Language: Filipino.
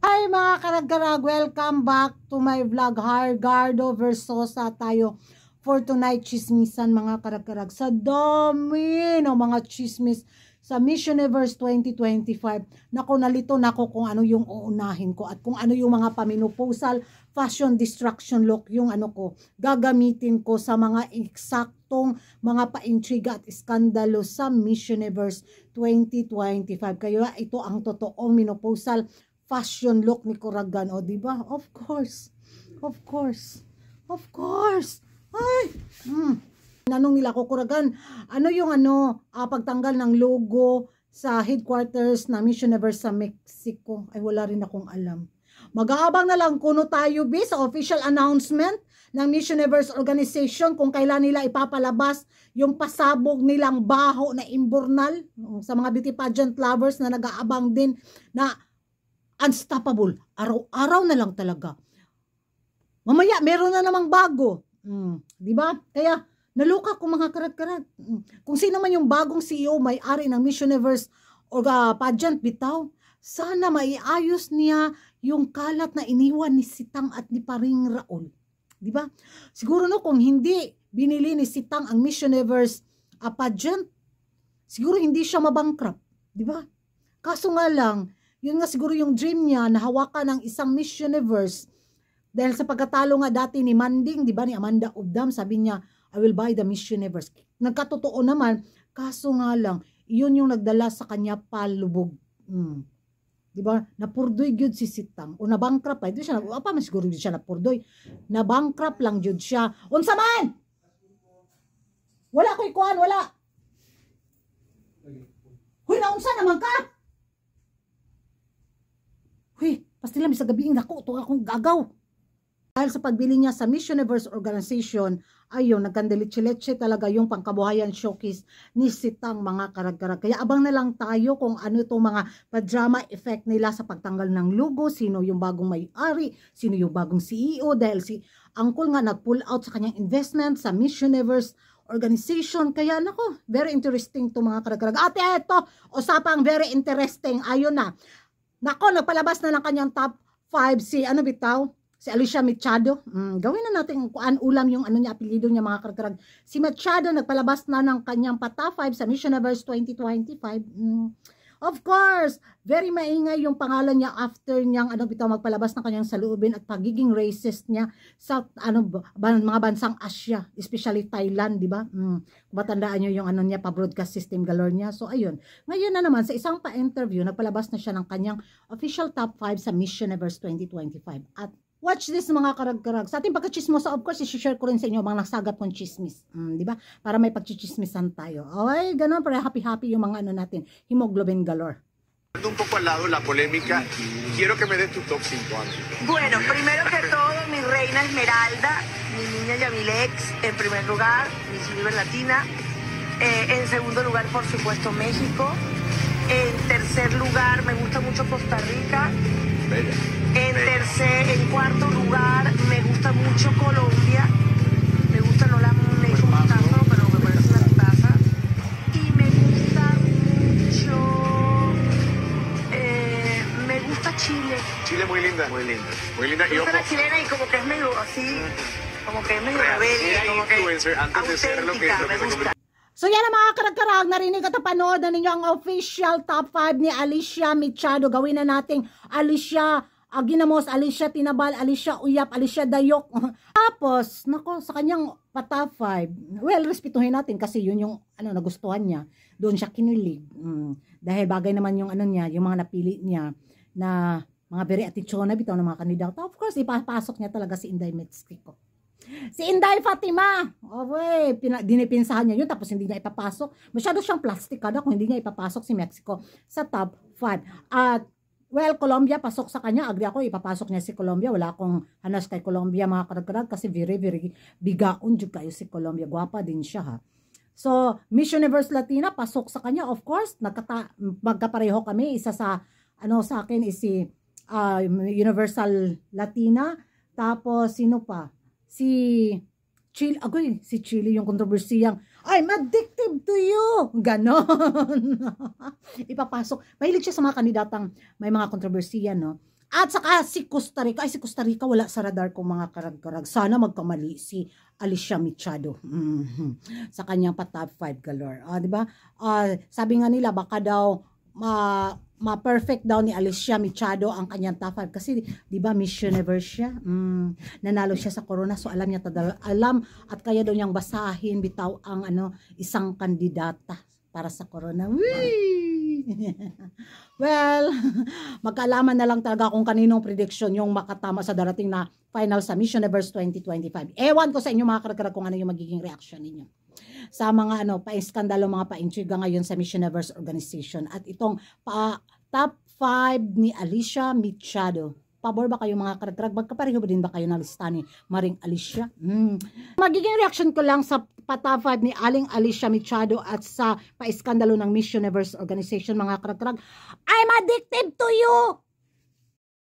Hi mga karag-karag, welcome back to my vlog. Gardo Versosa tayo for tonight. Chismisan mga karag-karag. Sa dami ng mga chismis sa Miss Universe 2025. Nako, nalito nako kung ano yung uunahin ko at kung ano yung mga pamenopausal fashion destruction look yung ano ko gagamitin ko sa mga eksaktong mga paintriga at iskandalo sa Miss Universe 2025. Kaya ito ang totoong menopausal fashion look ni Kuragan, o di ba? Of course. Ay. Nanong nila ko, Kuragan, ano yung pagtanggal ng logo sa headquarters na Miss Universe sa Mexico? Ay wala rin akong alam. Mag-aabang na lang kuno tayo sa official announcement ng Miss Universe organization kung kailan nila ipapalabas yung pasabog nilang baho na imburnal sa mga beauty pageant lovers na nag-aabang din na unstoppable. Araw-araw na lang talaga. Mamaya, meron na namang bago. Di ba? Kaya, naluka ko mga karat-karat. Kung sino man yung bagong CEO, may-ari ng Miss Universe o pageant bitaw, sana maiayos niya yung kalat na iniwan ni Sitang at ni Paring Raul. Di ba? Siguro kung hindi binili ni Sitang ang Miss Universe pageant, siguro hindi siya mabankrupt. Di ba? Kaso nga lang, yun nga siguro yung dream niya na hawakan ng isang Miss Universe dahil sa pagkatalo nga dati ni Manding, di ba, ni Amanda Obdam, sabi niya, I will buy the Miss Universe. Nagkatotoo naman, kaso nga lang, yun yung nagdala sa kanya palubog. Di ba? Napurdoy gyud si Sitang. O nabankrupt pa. Ito siya, apa man siguro siya napurdoy. Nabankrupt lang gyud siya. Unsa man? Wala ko ikuan, wala. Huy, naunsa naman ka? Huy, pastilam sa gabi ako, ito akong gagaw. Dahil sa pagbili niya sa Miss Universe organization, ayun, nagkandelitsi-letsi talaga yung pangkabuhayan showcase ni Sitang mga karag-karag. Kaya abang na lang tayo kung ano itong mga pa-drama effect nila sa pagtanggal ng logo, sino yung bagong may-ari, sino yung bagong CEO, dahil si Uncle nga nag-pull out sa kanyang investment sa Miss Universe organization. Kaya nako, very interesting to mga karag-karag. Ate, ito, usapang very interesting, ayun na. Nako, nagpalabas na ng kanyang top 5 si bitaw? Si Alicia Machado. Gawin na natin kuan ulam yung niya, apelyido niya mga karkarag. Si Machado nagpalabas na ng kanyang top 5 sa Miss Universe 2025. Of course, very maingay yung pangalan niya after niyang bitaw magpalabas ng kanyang saloobin at pagiging racist niya sa mga bansang Asia, especially Thailand, di ba? Matandaan niyo yung niya pa-broadcast system galore niya. So ayun. Ngayon na naman sa isang pa-interview, nagpalabas na siya ng kanyang official top 5 sa Miss Universe 2025. At watch this mga karag-karag. Sa ating pagkachismosa, of course, i-share ko rin sa inyo mga nagsagap kong chismis. Di ba? Para may pagchichismisan tayo. Okay, ganun. Para happy-happy yung mga natin. Hemoglobin galore. Un poco al lado la polémica, quiero que me des tu top 5 antes. Bueno, primero que todo, mi reina Esmeralda, mi niña Yamilex, en primer lugar, Miss Universe Latina. En segundo lugar, por supuesto, México. En tercer lugar, me gusta mucho Costa Rica. Bella. En cuarto lugar, me gusta mucho Colombia. Me gusta, no la he hecho un caso, pero me parece una taza. Y me gusta mucho, me gusta Chile. Chile muy linda. Muy linda. Muy linda. Me gusta la chilena y como que es medio así, como que es medio rebelde, como que influencer antes de ser lo que me gusta. So yan ang mga karag-karag, narinig at panood na ninyo ang official top 5 ni Alicia Machado. Gawin na nating Alicia Ginamos, Alicia Tinabal, Alicia Uyap, Alicia Dayok. Tapos, nako, sa kanyang top 5, well, respetuhin natin kasi yun yung nagustuhan niya. Doon siya kinilig. Dahil bagay naman yung niya, yung mga napili niya na mga very atichona bitaw ng mga kandidato. Of course, ipapasok niya talaga si Inday Mexico. Si Inday Fatima, dinipinsahan niya yun, tapos hindi niya ipapasok. Masyado siyang plastic kada kung hindi niya ipapasok si Mexico sa top 5. At, well, Colombia, pasok sa kanya. Agree ako, ipapasok niya si Colombia. Wala akong hanas kay Colombia, mga karag-karag, kasi very, very bigaon dyan kayo si Colombia. Guwapa din siya, ha. So, Miss Universe Latina, pasok sa kanya. Of course, magkapareho kami. Isa sa akin is si Universal Latina. Tapos, sino pa? Si Chile, si Chile yung kontrobersiyang, I'm addicted to you. Ganon. Ipapasok. Mahilig siya sa mga kandidatang may mga kontrobersiya, no? At saka si Costa Rica. Ay, si Costa Rica wala sa radar ko mga karag-karag. Sana magkamali si Alicia Machado. Sa kanyang pa top 5 galore. Di ba? Sabi nga nila baka daw ma-perfect daw ni Alicia Machado ang kanyang top 5 kasi di ba Miss Universe siya. Nanalo siya sa Corona so alam niya alam at kaya daw niyang basahin bitaw ang isang kandidata para sa Corona. Well, magkaalaman na lang talaga kung kaninong prediction yung makatama sa darating na final sa Miss Universe 2025. Ewan ko sa inyo mga karag-karag kung ano yung magiging reaction ninyo sa mga pa-iskandalo, mga pa-intriga ngayon sa Miss Universe organization. At itong top 5 ni Alicia Machado. Pabor ba kayo mga karag-karag? Magkapareho ba din ba kayo na lista ni Maring Alicia? Magiging reaction ko lang sa top 5 ni Aling Alicia Machado at sa pa-iskandalo ng Miss Universe organization mga karag-karag. I'm addicted to you!